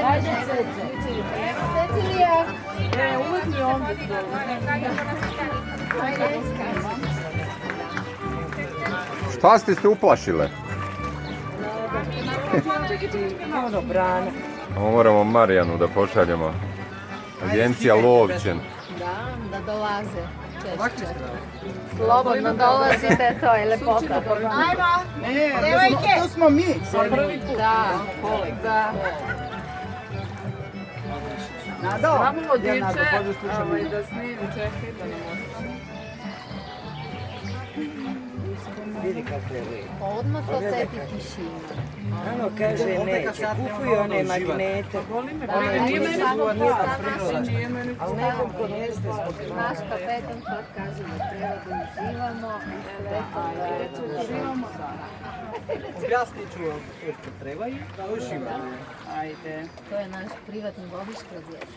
Ajde, Cecilija. Uvijek mi ovdje Šta ste se uplašile? Ono, brana. Moramo Marijanu da pošaljemo. Agencija Lovćen. Da dolaze češće. Slobodno dolazite, to je lepota. Ajmo! Ne, to smo mi. Da, da. Nado. Samo vodiče, da snimi, čekaj da nam ostane. Vidi kako je lijepo. Odmah se osjeti tišina. Ono kaže neće, kupuju one magnete. Nije meni samo nije meni Ali nekoliko mjesta zbog Naš kapetan sad kaže da prirodu uživamo i sve to. Objasnit ću vam što treba i da uživamo. Ajde. To je naš privatni vodič kroz jezik.